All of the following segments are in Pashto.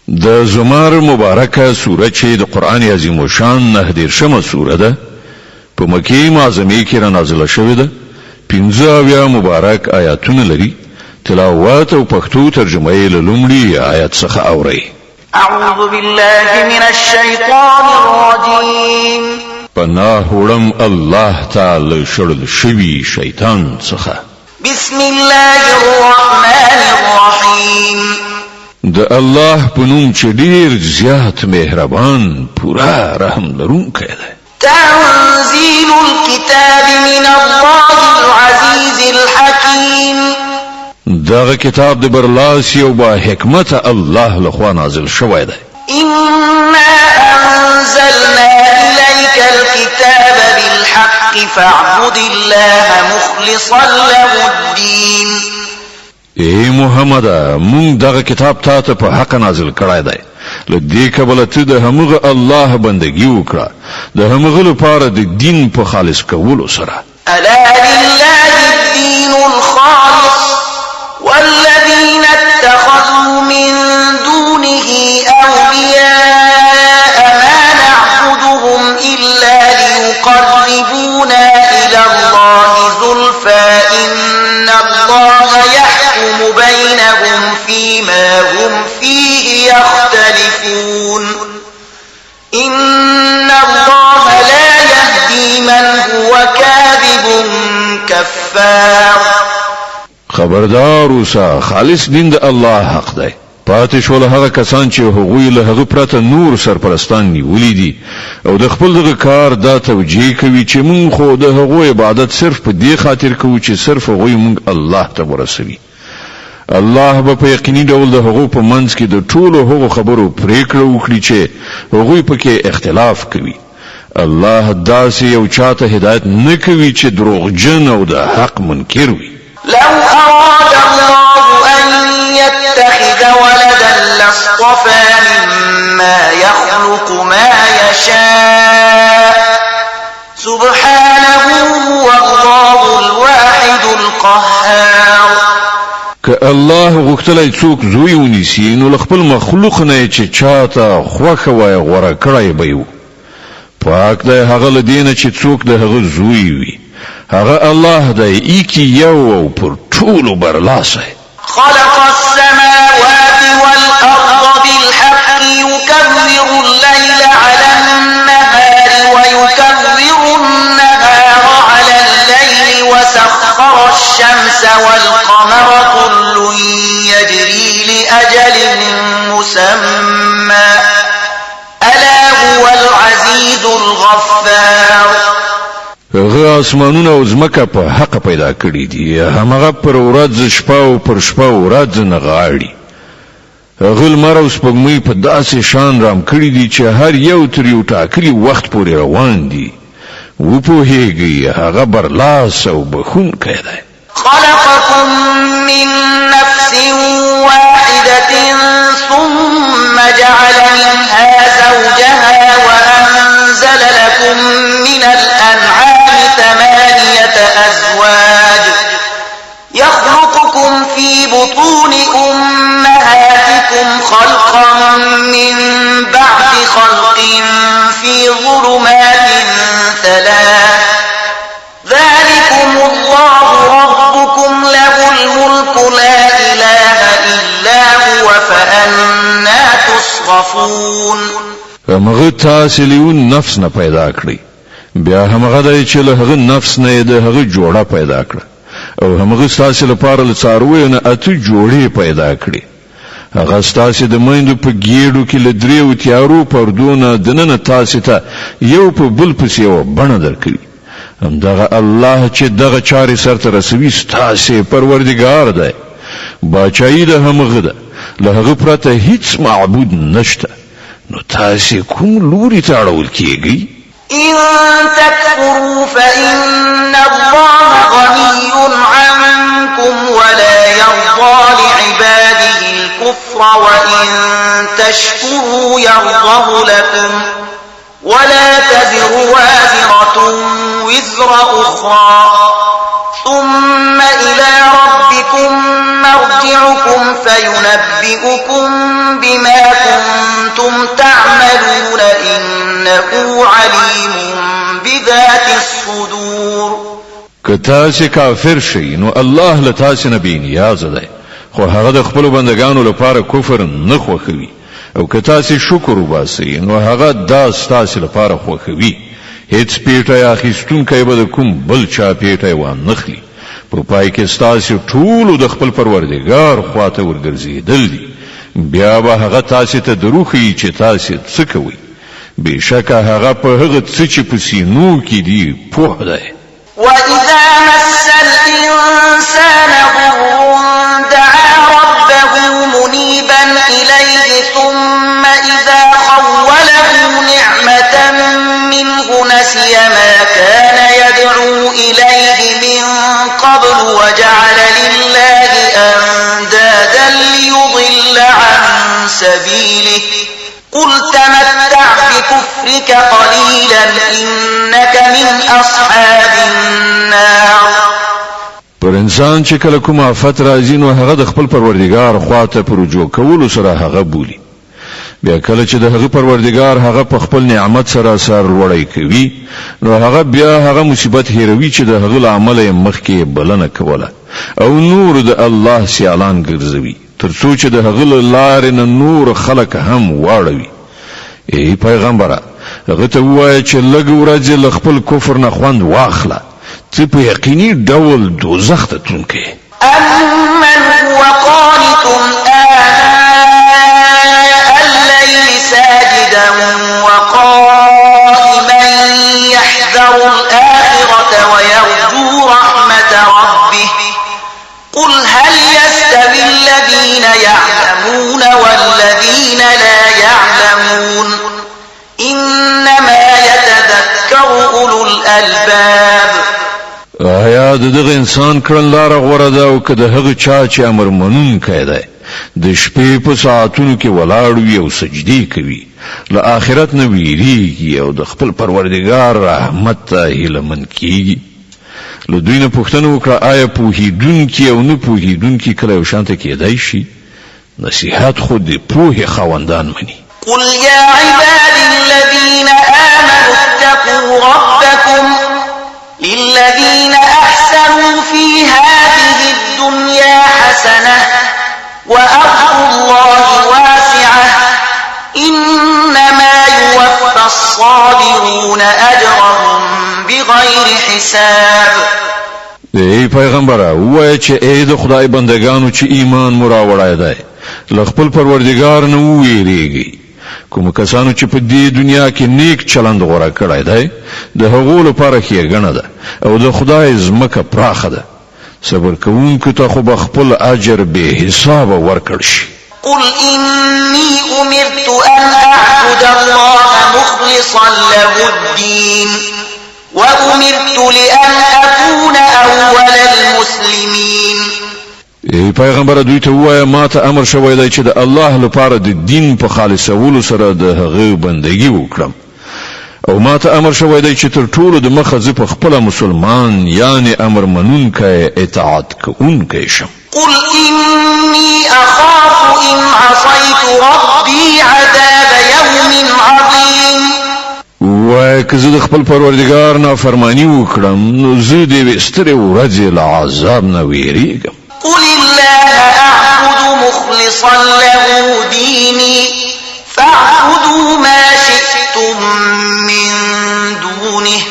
د زمر مبارکه سوره چې د قران عظیم شان 19 سوره ده په مکی معظمه کې را نازله شوې ده 15 مبارک آیاتونه لري تلاوت او پښتو ترجمه یې لومړی آیت څخه اوري اعوذ بالله من الشیطان الرجیم پناه وړم الله تعالی شړل شوی شیطان څخه بسم الله الرحمن الرحیم د الله په نوم چې ډیر زیات مهربان پورا رحم لرونکی دی تنزيل الكتاب من الله العزيز الحكيم دغه کتاب د برلاسی او با حکمت الله لخوا نازل شوی دی إنا أنزلنا إليك الكتاب بالحق فاعبد الله مخلصا له الدين ای محمد مونږ دغه کتاب ته په حق نازل کړای دی لدې کبل ته د همغه الله بندگی وکړه د همغه لپاره د دین په خالص کولو سره الا لله الدين الخالص والذين اتخذوا من دونه أولياء ما نعبدهم إلا ليقربونا إلى الله زلفى إن الله يحكم بينهم فيما هم فيه يختلفون إن الله لا يهدي من هو كاذب كفار خبردار اوسه خالص دین د الله حق دی پاتې شول هغه کسان چې هغوی له هغه پرته نور سرپرستان نیولې دي او د خپل دغه کار دا توجیه کوي چې مونږ خو د هغوی عبادت صرف په دې خاطر کوو چې صرف هغوی مونږ الله ته ورسوي الله به په یقیني ډول د هغو په منځ کې د ټولو هغو خبرو پریکړه وکړي چې هغوی پکې اختلاف کوي الله داسې یو چاته هدایت نه کوي چې دروغجن او د حق منکر وي لو أراد الله أن يتخذ ولدا لاصطفى مما يخلق ما يشاء سبحانه هو الله الواحد القهار که الله غوښتلای څوک زوی ونیسي نو خپل مخلوق نه چې چاته خوښه وای غوړه کړای به یو پاک دی هغه لدینه چې څوک د هغه زوی وي هغه الله دی ایکی یو او پر ټولو برلاسه خلق السماوات والأرض بالحق يكبر الليل على النهار ويكبر النهار على الليل وسخر الشمس والقمر كل يجري لأجل مسمى ألا هو العزيز الغفار هغه اسمانونه او زمکه په حق پیدا کړی دي همغه پر ورځ شپه او پر شپه ورځ نه غاړي هغه لمر او سپوږمۍ په داسې شان رام کړی دي چې هر یو تر یو ټاکلي وخت پورې روان دي و په هیږي هغه برلاس او بخونکی دی خلقكم من نفس واحدة ثم جعل منها زوجها وأنزل لكم من الأنعام 8 أزواج يخلقكم في بطون أمهاتكم خلقا من بعد خلق في ظلمات 3 ذلكم الله ربكم له الملك لا إله إلا هو فأنا تصرفون همغه تاسلیون نفس نه پیدا کړی بیا همغه د چې له هغه نفس نه د هغه جوړه پیدا کړ او همغه ستاسو لپاره له څارویو نه اته جوړې پیدا کړې هغه ستاسو د مایندو په ګیډو کې له دریو تیارو پردونه دننه تاسو ته یو په بل پسې یو بڼه درکړي همدغه الله چې دغه چارې سرته رسوي ستاسو پروردګار دی باچایي د همغه ده له هغه پرته هیڅ معبود نشته نو تاسو کوم لوري ته اړول کیږي إن تكفروا فإن الله غني عنكم ولا يرضى لعباده الكفر وإن تشكروا يرضه لكم ولا تزر وازرة وزر أخرى ثم إلى ربكم مرجعكم فينبئكم بما كنتم إنه عليم بذات الصدور. که تاسو کافر شئ نو الله له تاسو نه بې نیازه دی، خو هغه د خپلو بندګانو لپاره کفر نه خوښوي، او که تاسو شکر وباسئ نو هغه دا ستاسو لپاره خوښوي. هیڅ پیټه اخیستونکی به د کوم بل چا پیټه وانخلي. په پای کې ستاسو ټول د خپل پروردګار خواته ورګرځېدل دي، بیا به هغه تاسو ته دروخي چې تاسو څه کوئ. بېشکه هغه په هغه څه چې په سینو کې دي پوه دی. وإذا مس الإنسان ضر دعا ربه منيبا إليه ثم إذا خوله نعمة منه نسي ما كان يدعو إليه من قبل وجعل لله أندادا ليضل عن سبيله قل تمتع بكفرك قليلا إنك من أصحاب النار. پر انسان چې کله کوم آفت راځي نو هغه د خپل پروردګار خواته پر رجوع کولو سره هغه بولي. بیا کله چې د هغه پروردګار هغه په خپل نعمت سره سر لوړی کوي نو هغه بیا هغه مصیبت هیروي چې د هغه عمل مخکې بلنه کوله او نور د الله سیالان ګرځوي تر څو چې د هغه لارې نه نور خلق هم واړوي. ای پیغمبره هغه ته وایي چې لږ ورځې له خپل کفر نه خوند واخله، ته په یقیني ډول دوزخ ته تلونکی. أمن هو قانت آناء الليل ساجدا وقائما يحذر الآخرة ويرجو رحمة ربه قل هل يستوي الذين يعلمون والذين لا يعلمون إنما يتذكر أولو الألباب. آیا دغه انسان کړن لار غوړه ده او که د هغه چا چې امر منونکی دی د شپې په ساعتونو کې ولاړ وي او سجدي کوي، له آخرت نه ویریږي او د خپل پروردګار رحمت ته هیله من کیږي. له دوی نه پوښتنه وکړه آیا پوهیدونکي او نه پوهیدونکي کله یو شانته کېدای شي؟ نصیحت خو د پوهې خاوندان مني. قل يا عبادي الذين آمنوا اتقوا ربكم للذين أحسنوا في هذه الدنيا حسنة وأرض الله واسعة إنما يوفى الصابرون أجرهم بغير حساب. ای پیغمبره وایي چې ای د خدای بندگانو چې ایمان مو راوړی دی له خپل پروردګار نه وویریږئ. کوم کسانو چې په دې دنیا کې نیک چلند غوړه کړی دی د هغو لپاره ښېګڼه ده او د خدای ځمکه پراخه ده. صبر کوونکو ته خو به خپل اجر بې حسابه ورکړ شي. قل إني أمرت أن أعبد الله مخلصا له الدين وأمرت لأن أكون أول المسلمين. ای پیغمبر دوی ته وایه ما ته امر شوی دی چې د الله لپاره د دین په خالصولو سره د هغه بندگی وکړم او ما ته امر شوی دی چې تر ټولو د مخه زه په خپله مسلمان یعنی امر منونکی اطاعت کوونکی شم. قل إني أخاف إن عصيت ربي عذاب يوم عظيم. وایه که زه د خپل پروردګار نافرماني وکړم نو زه د یوې سترې ورځې له عذاب نه ویریږم. قل الله أعبد مخلصا له ديني فاعبدوا ما شئتم من دونه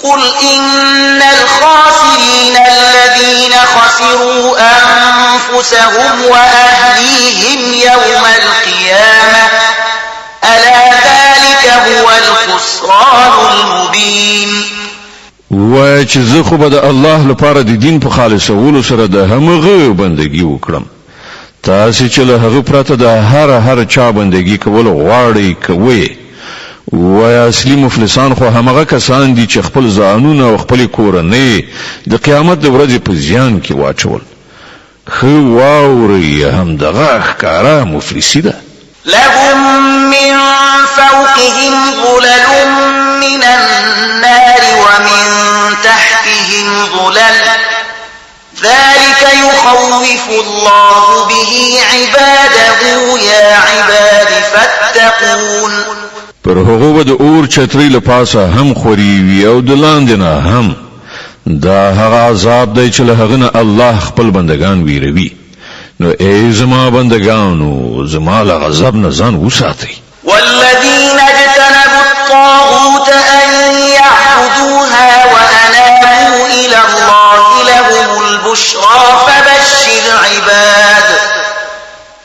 قل إن الخاسرين الذين خسروا أنفسهم وأهليهم يوم القيامة ألا ذلك هو الخسران المبين. وای چې زه خو به د الله لپاره د دین په خالصولو سره د همغه بندگی وکړم، تاسو چې له هغه پرته د هر چا بندگی کول غواړئ کوئ. وای اصلي مفلسان خو همغه کسان دي چې خپل ځانونه او خپل کورنۍ د قیامت د ورځې په زیان کې واچول. خو واوري هم دغه ښکارا مفلسی ده. لهم من فوقهم ظلل من النار ومن تحتهم ظلل ذلك يخوف الله به عباده يا عباد فاتقون. پر هغه به د اور چترۍ له پاسه هم خوري وي او د لاندې نه هم. دا هغه عذاب دی چې له هغه نه الله خپل بندگان ویروي. نو ای زما بندگانو زما له غضب نه ځان وساتئ. والذين اجتنبوا الطاغوت أن يعبدوها وأنابوا إلى الله لهم البشرى فبشر عباد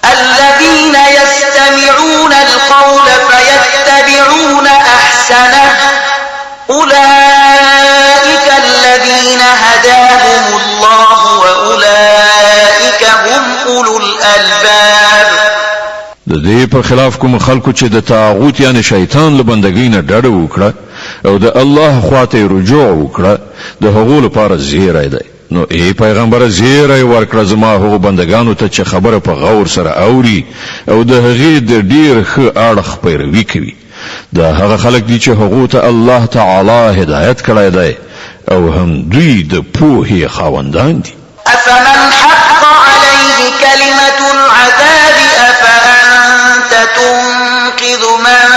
الذين يستمعون القول فيتبعون أحسنه أولئك الذين هداهم الله وأولئك هم أولو الألباب. د دې په خلاف کوم خلکو چې د طاغوت یعنی شیطان له بندګۍ نه ډډه وکړه او د الله خواته رجوع وکړه د هغو لپاره زیری دی. نو ای پیغمبر زیری ورکړه زما هغو بندگانو ته چې خبره په غور سره اوري او د هغې د ډیر ښه اړخ پیروي کوي. دا هغه خلک دي چې هغو ته الله تعالی هدایت کړی دی او هم دوی د پوهې خاوندان دي. أفمن حق عليه كلمة العذاب أفأنت تنقذ من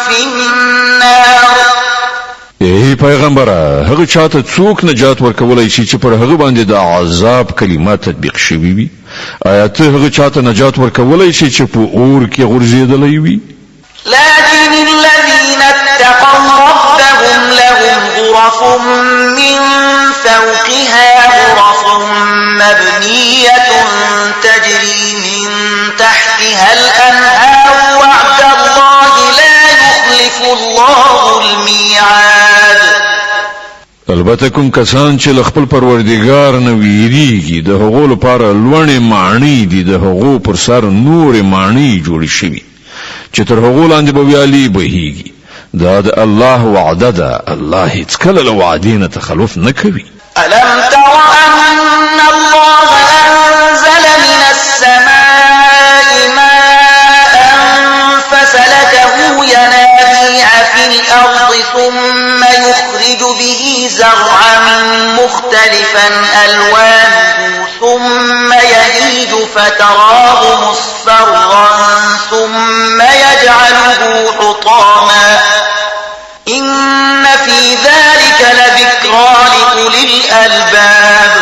في النار. ای پیغمبره هغه چاته څوک نجات ورکولای شي چې پر هغه باندې د عذاب کلمات تطبیق شوي وي؟ آیا ته هغه چاته نجات ورکولای شي چې په اور کې غورځېدلی وي؟ لكن الذين اتقوا ربهم لهم غرف من فوقها غرف مبنية تجري من تحتها الأنهار وعد الله لا يخلف الله الميعاد. البته کوم کسان چې خپل پروردګار نه ویریږي د هغو لپاره لوړې معنی دي، د هغو پر سر نور معنی جوړ شوي چې تر هغو لاندې به ویالي بهیږي. دا د الله وعده ده، الله هیڅ کله له وعدې نه تخلف نه کوي. ألم تر أن الله أنزل من السماء ماء فسلكه ينابيع في الأرض ثم يخرج به زرعا مختلفا ألوانه ثم يهيج فتراه مصفرا ثم يجعله حطاما إن في ذلك لذكرى لأولي الألباب.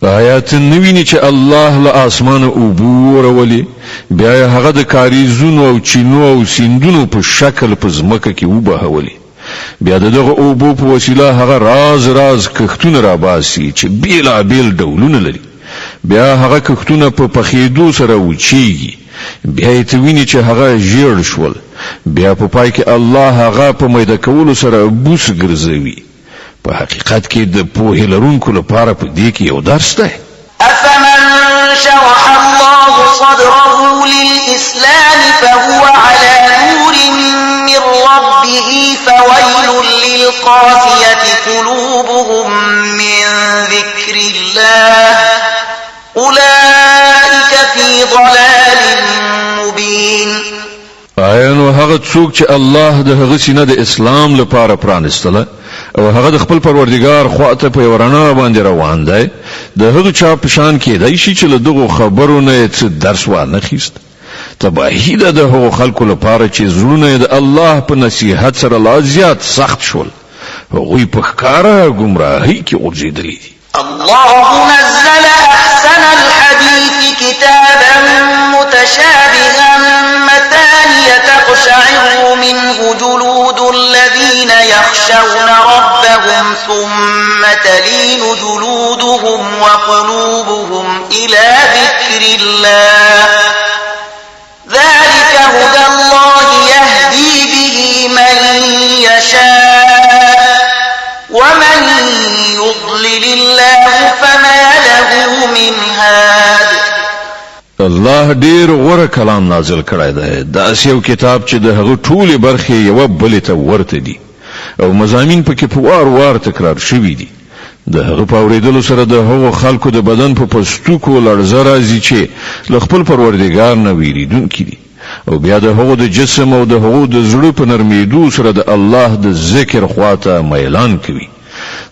آیات نویني چې الله له اسمانه اوبو راولي، بیا هغه د کاریزونو او چینو او سیندونو په شکل په ځمکه کې وبهولي. بیا دغه اوبو په وسیله هغه راز راز کښتونه را باسي چې بیلابیل ډولونه لري. بیا هغه کښتونه په پخېدو سره وچیږي، بیا یې ته ویني چې هغه ژیړ شول. بیا په پای کې الله هغه په میده کولو سره بوس ګرځوي. په حقیقت کې د پوهې لرونکو لپاره په دې کې یو درس دی. أفمن شرح الله صدره للإسلام فهو على نور من ربه فويل للقاسية قلوبهم من ذكر الله أولئك في ضلال مبين. آیا نو هغه څوک چې الله د هغه سینه د اسلام لپاره پرانستله او هغه د خپل پروردګار خواته په ورانه باندې روان دی، د هغه چا په شان کېدای شي چې له دغو خبرو نه څه درس وانخیست؟ تباهي ده د هغو خلکو لپاره چې زړونه د الله په نصیحت سره لا زیات سخت شول. هغوی په ښکاره ګمراهۍ کې غورځېدلي دي. الله نزل أحسن الحديث كتابا متشابها مثانية تقشعر منه جلود الذين يخشون ربهم ثم تلين جلودهم وقلوبهم إلى ذكر الله ذلك هدى الله يهدي به من يشاء ومن يضلل الله فما له من هاد. الله ډیر غوره کلام نازل کړی دی. دا یو کتاب چې د هغه ټولې برخې یو بل ته ورته دي او مضامین پکې په وار وار تکرار شوي دي. د هغه په اورېدلو سره د هغو خلکو د بدن په پوستکو لړزه راځي چې له خپل پروردګار نه ویریدونکي دي، او بیا د هغو د جسم او د هغو د زړه په نرمېدو سره د الله د ذکر خواته میلان کوي.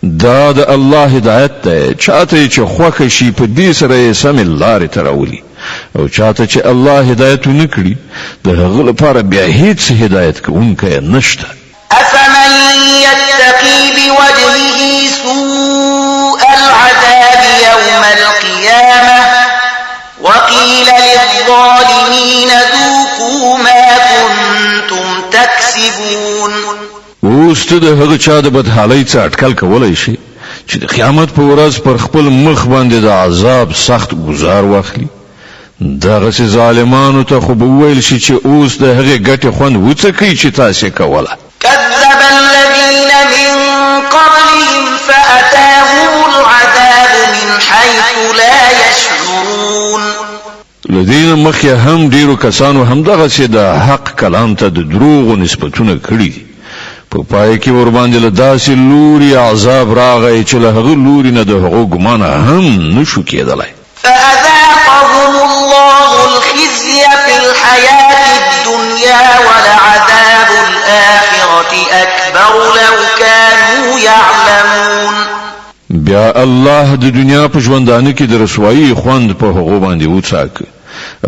دا د الله هدایت ده چاته چې خوښ شي په دې سره سم لارې ته راولي او چاته چې الله هدایت نکړي د هغه لپاره بیا هیڅ هدایت کوونکی نشته. أفمن يتقي بوجهه سوء العذاب يوم القيامة وقيل للظالمين ذوقوا ما كنتم تكسبون. اوس ته د هغه چا د بدحالۍ څخه اټکل کولای شي چې د قیامت په ورځ پر خپل مخ باندې د عذاب سخت گزار واخلي. دغه ظالمانو ته خو به ویل شي چې اوس د هغه ګټه خوند وڅکي چې تاسو کوله. كذب الذين من قبلهم فأتاهم العذاب من حيث لا يشعرون. لدین مخی هم ډیرو کسانو هم دغه سي د حق کلام ته د دروغ نسبتونه کړی دي. په پای کې ور باندې له داسې لوري عذاب راغی چې له هغه لوري نه د هغو ګمان هم نشو کېدلای. فأذاقهم الله الخزي في الحياة الدنيا ولعذاب الآخرة أكبر لو كانوا يعلمون. بیا الله د دنیا په ژوندانه کې د رسوایی خوند په هغو باندې وڅاک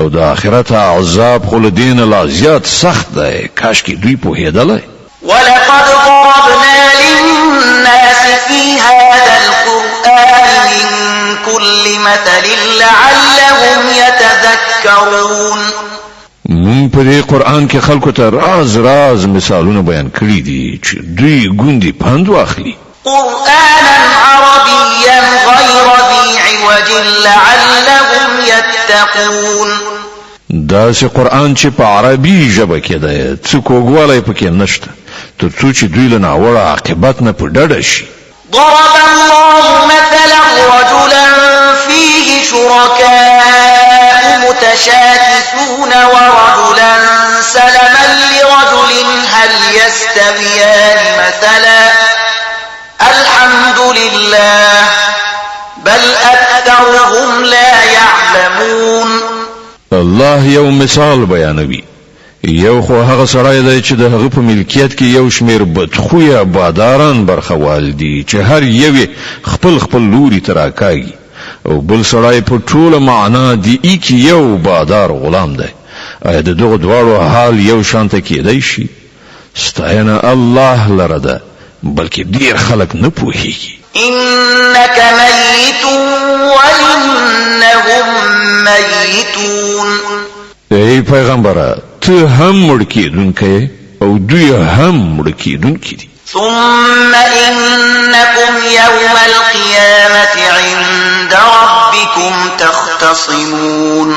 او د آخرت عذاب خو له دین لا زیات سخت دی کاش کې دوی په هیدلای. ولقد ضربنا للناس في هذا القرآن من كل مثل لعلهم يتذكرون. مون په دې قرآن کې خلکو ته راز مثالونه بیان کړی دي چې دوی ګوندې پند واخلي. قرآنا عربيا غير ذي عوج لعلهم يتقون. داسې قرآن چې په عربي ژبه کې دی څه کوږوالی پکې نشته تر څو چې دوی له ناوړه عاقبت نه په ډډه شي. ضرب الله مثلا رجلا فيه شركاء متشاكسون ورجلا سلما لرجل هل يستويان مثلا الحمد لله بل أكثرهم لا يعلمون. الله یو مثال بیانوي. یو خو هغه سړی دی چې د هغه په ملکیت کې یو شمیر بدخویه باداران برخوال دي چې هر یو خپل لوري تراکاږي او بل سړی په ټوله معنا دی کې یو بادار غلام دی. آیا د دغه دواړو حال یو شانته کېدای شي؟ ستاینه الله لره ده بلکې ډیر خلک نه پوهیږي. إنك ميت وإنهم ميتون. ای پیغمبره ته هم مړ کېدونکی او دوی هم مړ کېدونکي دي. ثم إنكم يوم القيامة عند ربكم تختصمون.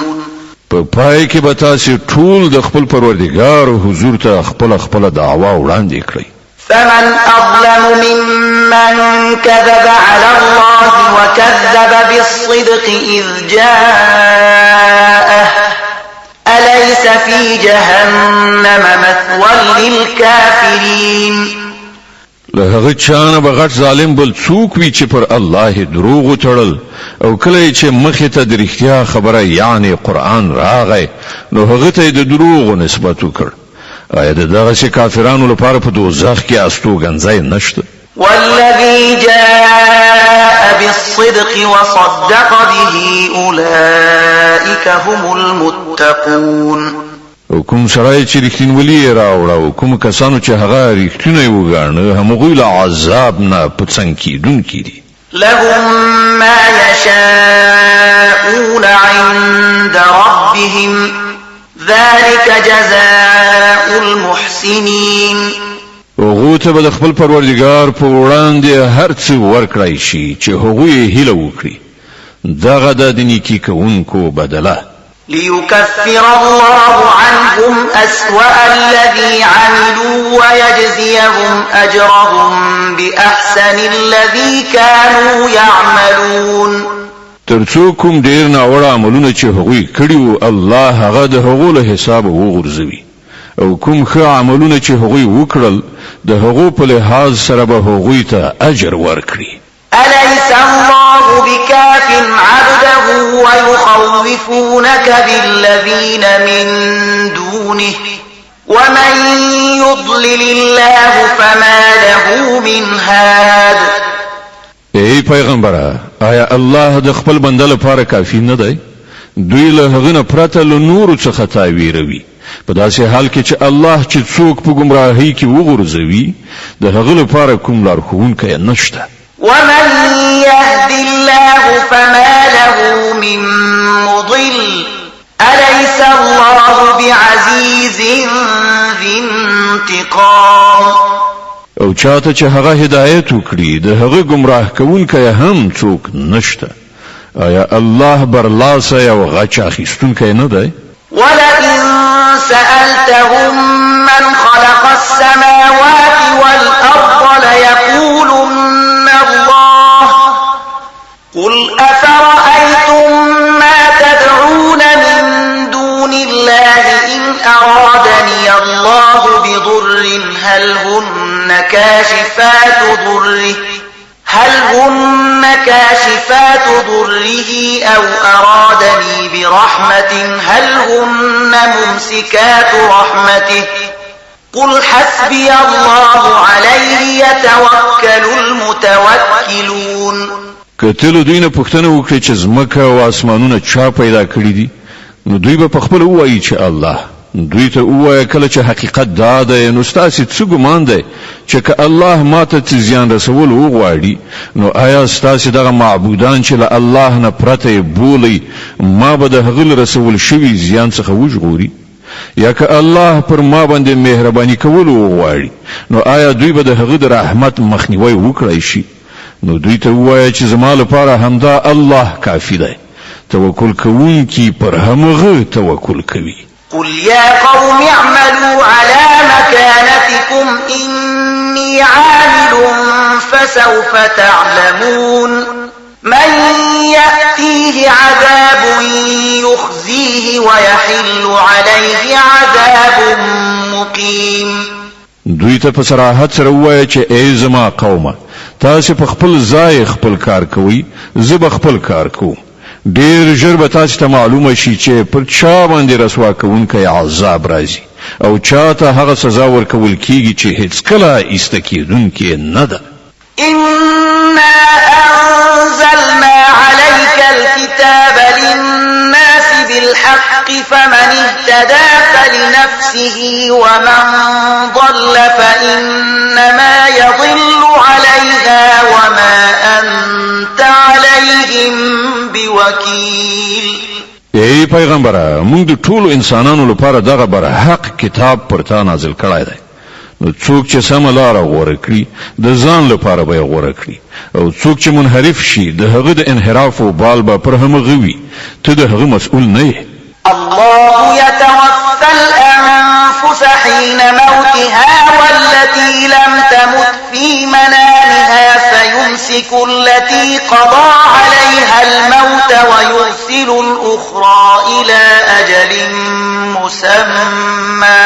په پای کې به تاسو ټول د خپل پروردګار حضور ته خپل دعوا وړاندې کړئ. فمن أظلم ممن كذب على الله وكذب بالصدق إذ جاءه أليس في جهنم مثوى للكافرين. له هغه چانه به غټ ظالم بل څوک وي چې پر الله دروغ وتړل او کله چې مخې ته د رښتیا خبره یعنی قرآن راغی نو هغه ته د دروغ نسبت وکړ. آیا دغه کافرانو لپاره په دوزخ کې استوګنځای نشته؟ والذي جاء بالصدق وصدق به أولئك هم المتقون. کوم سړی چې رښتینولي راوړه او کوم کسانو چې هغه رښتینی وګڼه هغوی له عذاب نه په څنګ کېدونکي دي. لهم ما يشاءون عند ربهم ذلك جزاء المحسنين. هغوی ته به د خپل پروردګار په وړاندې هر څه ورکړی شي چې هغوی هیله وکړي. دغه د نیکي کوونکو بدله. ليكفر الله عنهم أسوأ الذي عملوا ويجزيهم أجرهم بأحسن الذي كانوا يعملون. ترڅو کوم ډیر ناوړه عملونه چې هغوی کړي الله هغه د هغو له حساب وغورځوي او کوم ښه عملونه چې هغوی وکړل د هغو په لحاظ سره به هغوی ته اجر ورکړي. أليس الله بكاف عبده ويخوفونك بالذين من دونه ومن يضلل الله فما له من هاد ای پیغمبره آیا الله د خپل بنده لپاره کافی نه دی؟ دوی له هغه نه پرته له نورو څخه تاویروي په داسې حال کې چې الله چې څوک په گمراهۍ کې وغورځوي د هغه لپاره کوم لارښوونکی نشته. ومن يهد الله فما له من مضل أليس الله بعزيز ذي انتقام. او چاته چې هغه هدایت وکړي د هغه گمراه کوونکی هم څوک نشته. آیا الله برلاسه او غچ اخیستونکی نه دی؟ ولئن سألتهم من خلق السماوات والأرض ليقولن الله قل أفرأيتم ما تدعون من دون الله إن أرادني الله بضر هل هن كاشفات ضره أو أرادني برحمة هل هن ممسكات رحمته قل حسبي الله عليه يتوكل المتوكلون. کتل دوی نه پوښتنه وکړي چې زمکه او اسمانونه چا پیدا کړی دي نو دوی به خپل وایي چې الله. دوی ته وایي کله چې حقیقت دا ده نو ستاسو څه ګمان دی چې که الله ماته زیان رسول وغواړي نو آیا ستاسو دغه معبودان چې له الله نه پرته بولي ما به د هغه رسول شوی زیان څخه وژغوري؟ یا که الله پر ما باندې مهرباني کول وغواړي نو آیا دوی به د هغه د رحمت مخنیوي وکړي شي؟ نو دوی ته وایي چې زما لپاره همدا الله کافی دی. توکل کوونکی پر همغه توکل کوي. قل يا قوم اعملوا على مكانتكم إني عامل فسوف تعلمون من يأتيه عذاب يخزيه ويحل عليه عذاب مقيم. دوی ته په صراحت سره وایي چې ای زما قومه تاسو په خپل ځای خپل کار کوئ زه به خپل کار کوم. ډیر ژر به تاسو ته معلومه شي چې پر چا باندې رسوا کوونکی عذاب راځي او چاته هغه سزا ورکول کیږي چې هیڅ کله ایسته کیدونکې نه ده. إنا أنزلنا عليك الكتاب للناس بالحق فمن اهتدى فلنفسه ومن ضل فإنما يضل عليها وما أنت عليهم بوكيل. ای پیغمبره موږ د ټولو انسانانو لپاره دغه بر حق کتاب پر تا نازل کړی دی. نو څوک چې سم لار غوړه کړي د ځان لپاره به غوړه کړي او څوک چې منحرف شي د هغه د انحراف او بال به پر همغه وي. ته د هغه مسؤل نه یې. الله يتوفى الأنفس حين موتها والتي لم تمت في منامها فيمسك التي قضى عليها الموت ويرسل الأخرى إلى أجل مسمى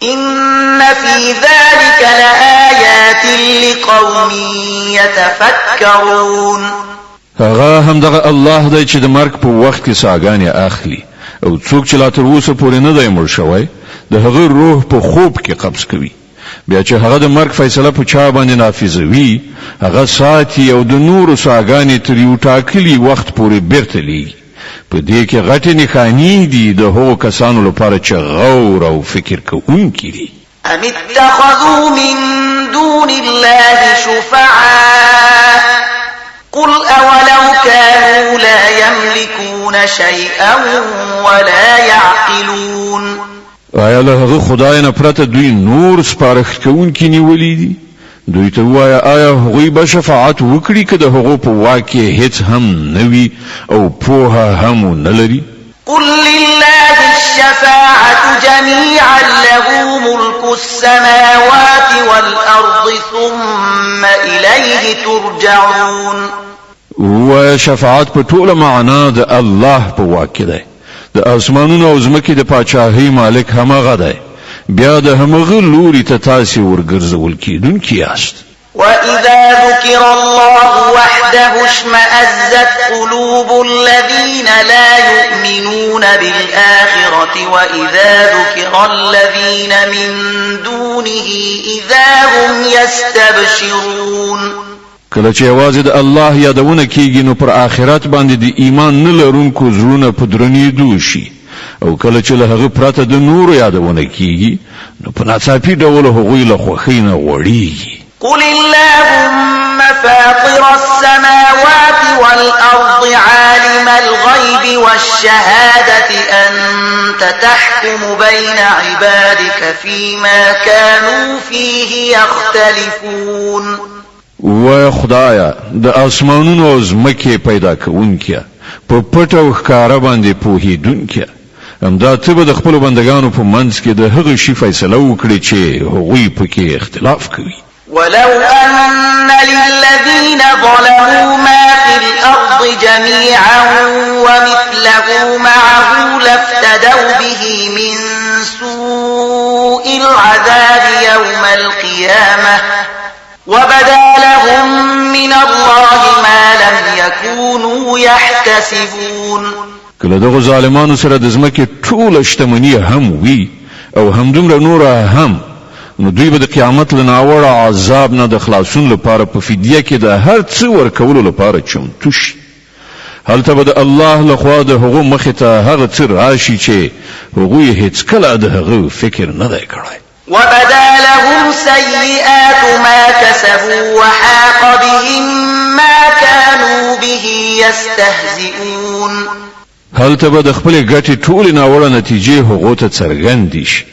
إن في ذلك لآيات لقوم يتفكرون. هغه هم دغه الله دی چې د مرګ په وخت کې ساګانې اخلي او څوک چې لا تر اوسه پورې نه دی مړ شوی د هغه روح په خوب کې قبض کوي. بیا چې هغه د مرګ فیصله په چا باندې نافذوي هغه ساتي او د نورو ساګانې تر یو ټاکلي وخت پورې بیرته لیږي. په دې کې غټې نښانې دي د هغو کسانو لپاره چې غور او فکر کوونکي دي. أم اتخذوا من دون الله شفعاء قل أولو كانوا لا يملكون شيئا ولا يعقلون. آیا له هغه خدای نه پرته دوی نور سپارښت کوونکي نیولي دي؟ دوی ته وایه آیا هغوی به شفاعت وکړي که د هغو په واک کې هیڅ هم نه وي او پوهه هم نه لري؟ قل لله الشفاعة جميعا له ملك السماوات والأرض ثم إليه ترجعون. و شفاعت په ټوله معنا د الله په واک کې دی. د اسمانونو او ځمکې د پاچاهۍ مالک همغه دی. بیا د همغه لوري ته تاسې ورګرځول کیدونکي یاست. وإذا ذكر الله وحده اشمأزت قلوب الذين لا يؤمنون بالآخرة وإذا ذكر الذين من دونه إذا هم يستبشرون. کله چې یوازې د الله یادونه کیږي نو پر آخرت باندې د ایمان نه لرونکو زړونه په درنېدو شي او کله چې له هغه پرته د نور یادونه کیږي نو په ناڅاپي ډول هغوی له خوښۍ نه وړيږي. قل اللهم فاطر السماوات والأرض عالم الغيب والشهادة أنت تحكم بين عبادك فيما كانوا فيه يختلفون. و خدایا د اسمانونو او زمکه پیدا کوونکیا په پټ او ښکارا باندې پوهیدونکیا همدا ته به د خپل بندگانو په منځ کې د هغه شی فیصله وکړي چې هغوی پکې اختلاف کوي. ولو أن للذين ظلموا ما في الأرض جميعا ومثله معه لافتدوا به من سوء العذاب يوم القيامة وبدا لهم من الله ما لم يكونوا يحتسبون. کله دغه ظالمانو سره د ځمکې ټوله شتمني هم وي او همدومره نوره هم نو دوی به د قیامت له ناوړه عذاب نه د خلاصون لپاره په فدیه کې د هر څه ورکولو لپاره چمتو شي. هلته به د الله لخوا د هغو مخې ته هغه څه راشي چې هغوی هیڅکله د هغه فکر نه دی کړی. وبدا لهم سيئات ما كسبوا وحاق بهم ما كانوا به يستهزئون. هلته به د خپل ګټې ټولې ناوړه نتیجې هغو ته څرګندې شي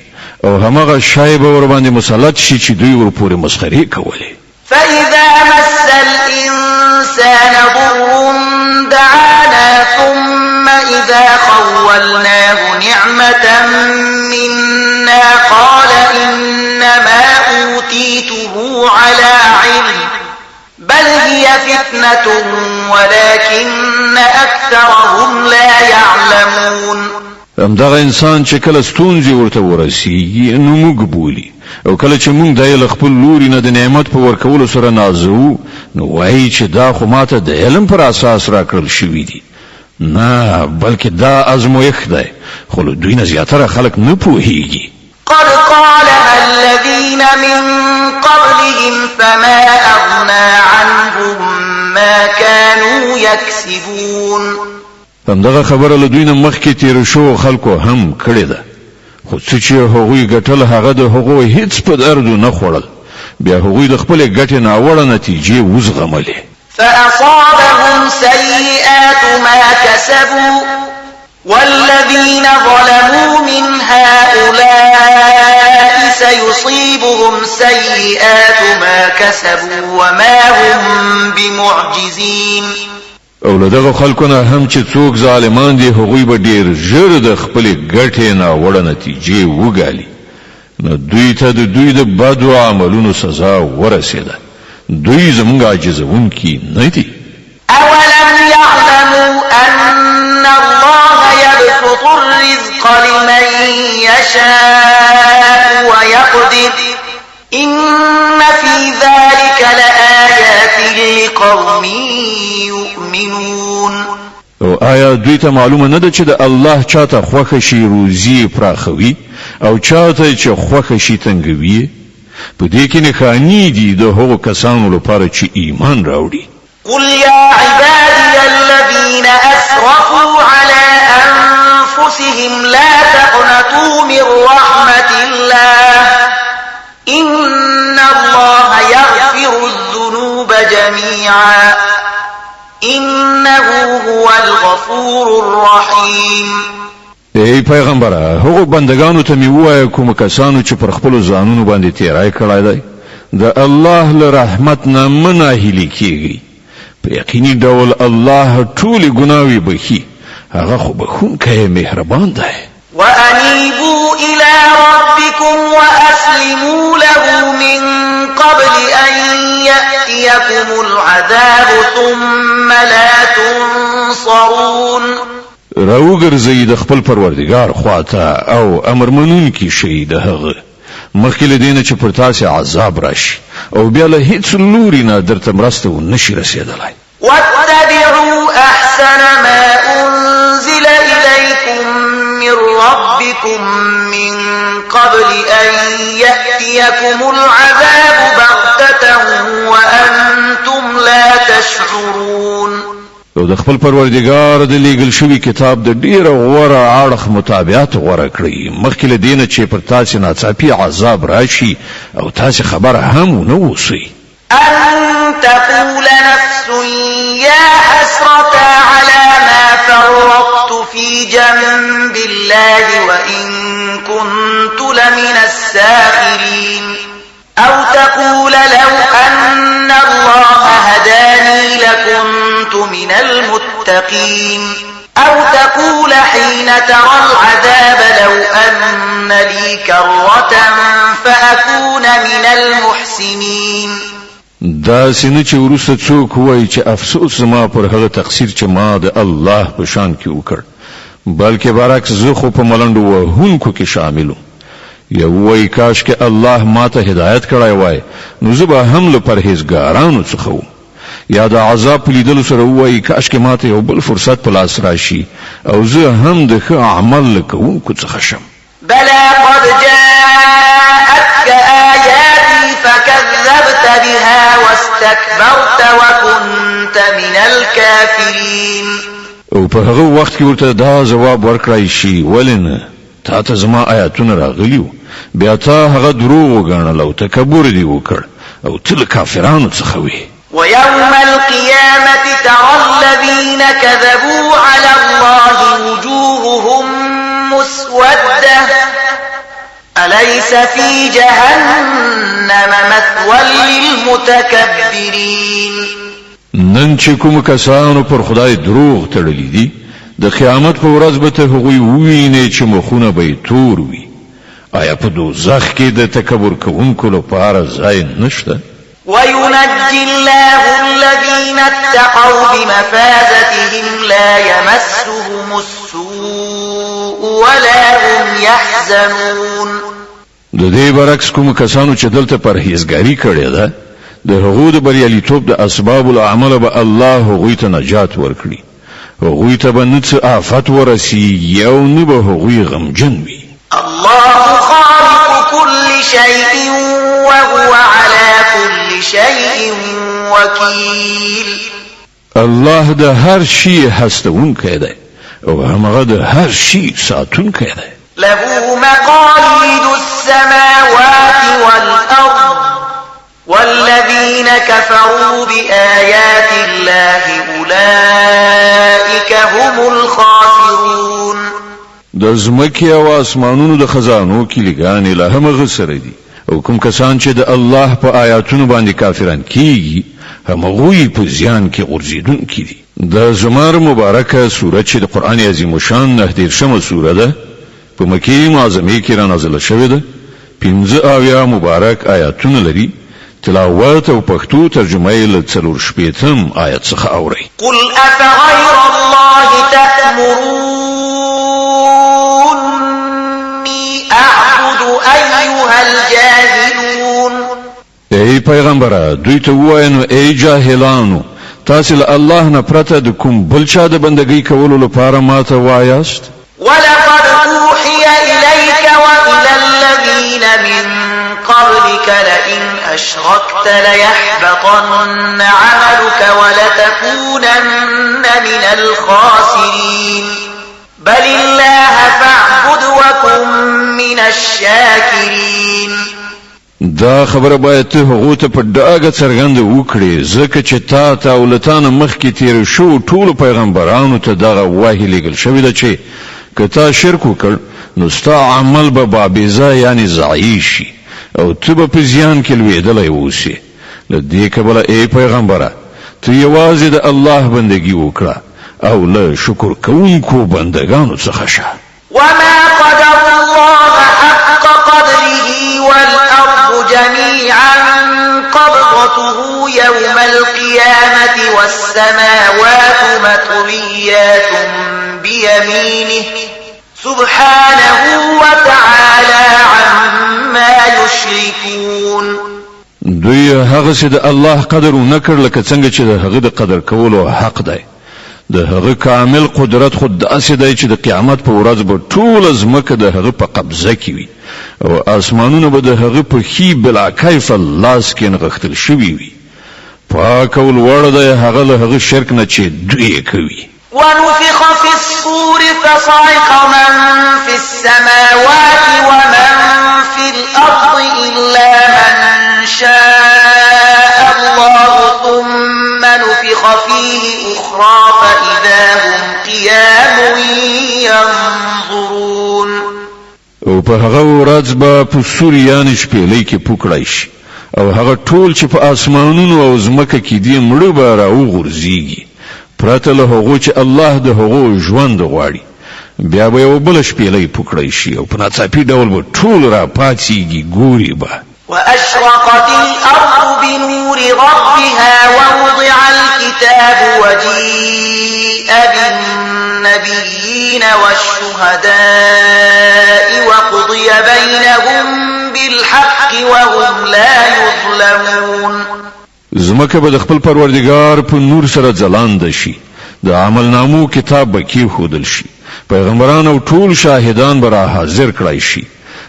او همغه شای به ور باندې مسلط شي چې دوی ورپورې مسخرې کولې. فإذا مس الإنسان ضر دعانا ثم إذا خولناه نعمة منا قال إنما أوتيته على علم بل هي فتنة ولكن أكثرهم لا يعلمون. همدغه انسان چې کله ستونزې ورته ورسیږي نو موږ بولي او کله چې موږ د خپل لوري نه د نعمت په ورکولو سره نازو نو وایي چې دا خو ماته د علم پر اساس راکړل شوی دي. نه بلکې دا ازمویښت دی خو له دوی نه زیاتره خلک نه پوهیږي. قد قالها الذين من قبلهم فما أغنى عنهم ما كانوا يكسبون. همدغه خبره له دوی نه مخکې تیر شو خلکو هم کړې ده خو څه چې هغوی ګټل هغه د هغوی هیڅ په دردو نه خوړل بیا هغوی د خپل ګټې ناوړه نتیجې وزغملې. فأصابهم سيئات ما كسبوا والذين ظلموا من هؤلاء سيصيبهم سيئات ما كسبوا وما هم بمعجزين. او له دغه خلکونه هم چې څوک ظالمان دي هغوی به ډیر ژر د خپل ګټې ناوړه نتیجې وګالي نو دوی ته د دوی د بدو عملونو سزا ورسېده. دوی زموږ عاجزونکي نه دي. أولم يعلموا أن الله يبسط الرزق لمن يشاء ويقدر إن في ذلك لآيات لقوم يؤمنون. او آیا دوی ته معلومه نه ده چې د الله چاته خوښه شي روزي پراخوي او چاته چې خوښه شي تنګوي؟ په دې کې نښانې دي د هغو کسانو لپاره چې ایمان راوړي. قل يا عبادي الذين أسرفوا على أنفسهم لا تقنطوا من رحمة الله إن الله يغفر الذنوب جميعا إنه هو الغفور الرحيم. ای پیغمبره هغو بندگانو ته می وایه کوم کسانو چې پر خپل ځانونو باندې تیرای کړای دی د الله له رحمت نه مناهلی کیږي. په یقیني ډول الله ټول ګناوي بخي هغه خو بخونکی مهربان دی. وأنيبوا إلى ربكم وأسلموا له من قبل أن يأتيكم العذاب ثم لا تنصرون. راوګرځئ د خپل پروردگار خواته او امر منونکي شئ د هغه مخکې له دې نه چې پر تاسې عذاب راشي او بیا له هیڅ لوري نه درته مرسته ونشي رسېدلی. واتبعوا أحسن ما أنزل إليكم من ربكم من قبل أن يأتيكم العذاب بغتة وأنتم لا تشعرون او د خپل پروردګار د لیږل شوی کتاب د ډیره غوره اړخ مطابقت غوره کړی مخکې له دینه چې پر تاسو ناڅاپي عذاب راشي او تاسو خبره هم نه اوسئ أن تقول نفس يا حسرة على ما فرطت في جنب الله وإن كنت لمن الساخرين أو تقول لو أن الله هداني لكنت من المتقين أو تقول حين ترى العذاب لو أن لي كرة فأكون من المحسنين دا سینه چې ورسته څوک وایي چې افسوس ما پر هغه تقصیر چې ما د الله په شان کې وکړ بلکې برعکس زه خو په ملنډو وهونکو کې شاملم یو وایي کاش کې الله ما ته هدایت کړی وای نو زه به هم له پرهیزګارانو څخه وم یا د عذاب په لیدلو سره وایي کاش کې ما ته یو بل فرصت په لاس راشي او زه هم د ښه عمل کوونکو څخه شم بلى قد جاءتك آياتي فكذبت بها واستكبرت وكنت من الكافرين او په هغه وخت کې ورته دا جواب ورکړای شي ولنه تا ته زما آیاتونه راغلیو بیا تا هغه دروغ وګڼل او تکبر دی وکړ او تل کافرانو څخه وي ويوم القيامة ترى الذين كذبوا على الله وجوههم مسودة أليس في جهنم مثوى للمتكبرين نن چې کوم کسانو پر خدای دروغ تړلي دي د قیامت په ورځ به ته هغوی وویني چې مخونه به تور وي آیا په دوزخ کې د تکبر کوونکو لپاره ځای نشته وينجي الله الذين اتقوا بمفازتهم لا يمسهم السوء ولا هم يحزنون د دې برعکس کوم کسانو چې دلته پرهیزګاری کړې ده د هغو د بریالیتوب د اسباب الاعمال به الله هغوی ته نجات ورکړي هغوی ته به نه څه آفت ورسیږي او نه به هغوی غمجن وي الله خالق كل شيء وهو على كل شيء وكيل الله د هر شي هستونکی دی او هغه د هر شي ساتونکی دی له مقاليد السماوات والأرض والذين كفروا بآيات الله أولئك هم الخاسرون د زمکې او اسمانونو د خزانو کلیګانې له همغه سره دي او کوم کسان چې د الله په آیاتونو باندې کافران کیږي همغوی په زیان کې غورځېدونکي دي د زمر مبارکه سوره چې د قرآن عظیم شان 19 سوره ده په مکې معظمه کې را نازله شوې ده 15 مبارک آیاتونه لري تلاوت او پښتو ترجمه یې له 4 آیت څخه اوري قل أفغير الله تأمروني أعبد أيها الجاهلون ای پیغمبره دوی ته وایي ای جاهلانو تاسو له الله نه پرته د کوم بل چا د بندګۍ کولو لپاره ماته وایاست ولقد أوحي إليك وإلى الذين من قبلك لئن أشركت ليحبطن عملك ولتكونن من الخاسرين بل الله فاعبد وكن من الشاكرين دا خبره باید ته هغه ته په ډاګه څرګنده وکړي ځکه چې تا ته او لتان مخکې تیر شو ټول پیغمبرانو ته دغه وحی لګل شوی دی چې کته شرک وکړ نو ستا عمل به بابیزه یعنی ضعیف شي او ته به په زیان کې لویدلی اوسې له دې کبله ای پیغمبره ته یوازې د الله بندگی وکړه او له شکر کوونکو بندگانو څخه شه وما قدر الله حق قدره والأرض جميعا قبضته يوم القيامة والسماوات مطويات بيمينه سبحانه وتعالى عما يشركون دوی هغه چې د الله قدر نکړ لکه څنګه چې د هغه د قدر کولو حق دی د هغه کامل قدرت خود داسې دی چې د قیامت په ورځ به ټول ځمکه د هغه په قبضه کې وي او اسمانونه به د هغه په خي بلا کیف لاس کې نغښتل شوي وي پاک او لوړ دی هغه له هغه شرک نه چې دوی کوي. ونفخ في الصور فصعق من في السماوات ومن في الأرض إلا من شاء الله ثم نفخ فيه أخرى فإذا هم قيام ينظرون. او په هغه ورځ به په سوریان شپېلې کې پوکړای شي او هغه ټول چې په اسمانونو او ځمکه کې دي مړه به راوغورځيږي پرته له هغو چې الله د هغو ژوند غواړي. بیا به یو بل شپېلې پوکړای شي او په ناڅاپي ډول به ټول را پاتېږي ګوري به. وأشرقت الأرض بنور ربها ووضع الكتاب وجيء بالنبيين والشهداء وقضي بينهم بالحق وهم لا يظلمون. زمکه به د خپل پروردگار په نور سره ځلانده شي، د عمل نامو کتاب به کېښودل شي، پیغمبران او ټول شاهدان به را حاضر کړای شي،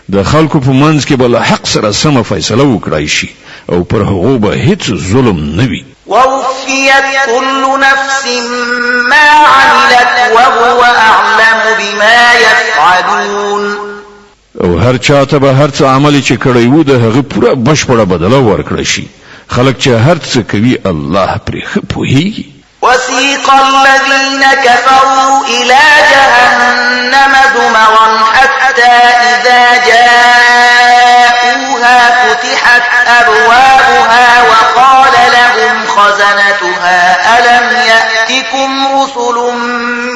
د خلکو په منځ کې به له حق سره سمه فیصله وکړای شي او پر هغو به هیڅ ظلم نه وي. ووفيت كل نفس ما عملت وهو أعلم بما يفعلون. او هر چاته به هر څه عمل چې کړی وو د هغه پوره بشپړه بدله ورکړی شي. خلق چې هر څه کوي الله پرې ښه پوهیږي. وسيق الذين كفروا إلى جهنم زمرا حتى إذا جاءوها فتحت أبوابها وقال لهم خزنتها ألم يأتكم رسل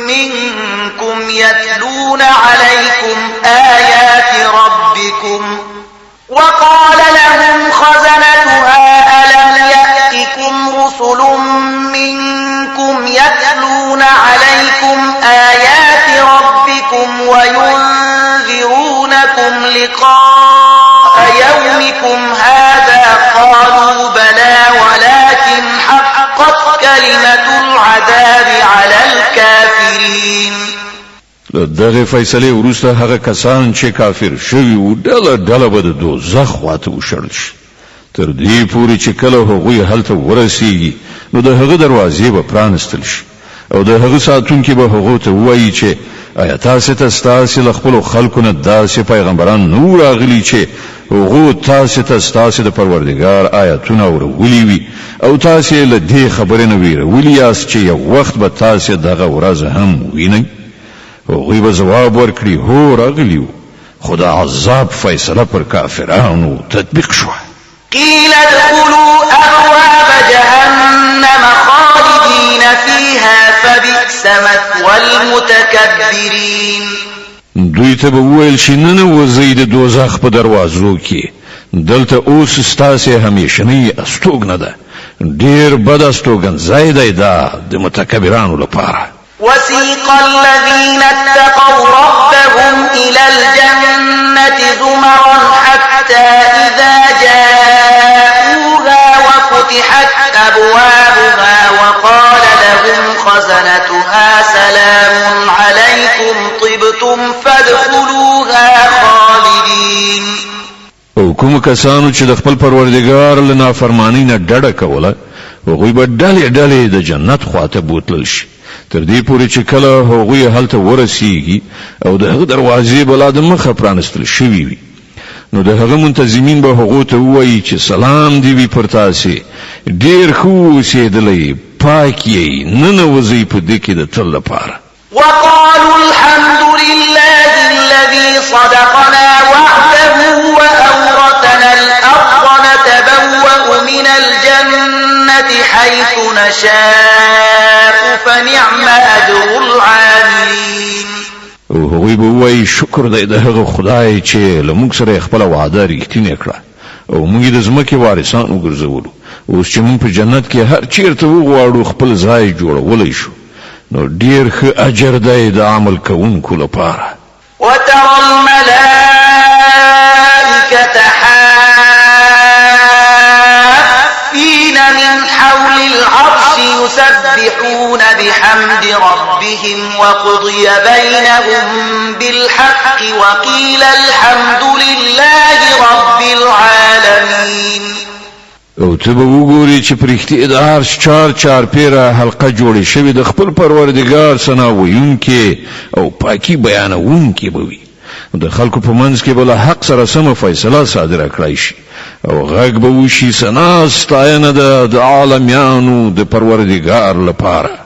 منكم يتلون عليكم آيات ربكم وقال لهم خزنتها ألم يأتكم رسل منكم يتلون عليكم آيات ربكم وينذرونكم لقاء يومكم هذا قالوا بلى ولكن حقت كلمة العذاب على الكافرين. دغه فیصله وروسته هغه کسان چې کافر شوي وو ډله ډله به د دوزخ خواته وشړل شي تر دې پورې چې کله هغوی هلته ورسیږي نو د هغه دروازې به پرانستل شي او د هغه ساتونکي به هغو ته ووایي چې آیا تاسو ته ستاسو له خپلو خلکو نه داسې پیغمبران نو راغلي چې هغو تاسو ته ستاسو د پروردګار آیاتونه اورولي وي او تاسو له دې خبرې نه ویرولي یاست چې یو وخت به تاسو دغه ورځ هم وینئ. هغوی به جواب ورکړي هو راغلی وو خو د عذاب فیصله پر کافرانو تطبیق شوه. قيل ادخلوا أبواب جهنم خالدين فيها فبئس مثوى المتكبرين. دوی ته به وویل شي ننوځئ د دوزخ په دروازو کې دلته اوس ستاسې همیشنۍ استوګنه ده ډېر بد استوګنځای دی دا د متکبرانو لپاره. وسيق الذين اتقوا ربهم إلى الجنة زمرا حتى إذا جاءوها وفتحت أبوابها وقال لهم خزنتها سلام عليكم طبتم فادخلوها خالدين. او کوم کسانو چې د خپل پروردګار له نافرمانی نه ډډه کوله هغوی به ډلې ډلې د جنت خواته بوتلل شي تر دې پورې چې کله هغوی هلته ورسیږي او د هغه دروازې به لا د مخه پرانستل شوي وي نو د هغه منتظمین به هغو ته ووایي چې سلام دې وي پر تاسې ډېر ښه اوسېدلی پاک یې ننوځئ په دې کې د تل لپاره. وقالوا الحمد لله الذي صدقنا وعده وأورثنا الأرض نتبوأ من الجنة حيث نشاء فنعم أجر العاملين. او هغوی به ووایي شکر دی د هغه خدای چې له موږ سره خپله وعده رښتینې کړه او موږ د ځمکې وارثان وګرځولو اوس چې موږ په جنت کې هر چیرته وغواړو خپل ځای جوړولی شو نو ډېر ښه اجر دی د عمل کوونکو لپاره. وترى الملائكة حافين من حول العرش يسبحون بحمد ربهم وقضي بينهم بالحق وقيل الحمد لله رب العالمين. او ته به وګوري چې پرختي د عرش چار پیره حلقه جوړې شوی د خپل پروردګار ثنا ویونکي او پاکي بیانونکي به وي د خلکو په منځ کې بل حق سره سم فیصله صادره کړای شي او غږ به وشي ثنا ستاینه د عالمیانو د پروردګار لپاره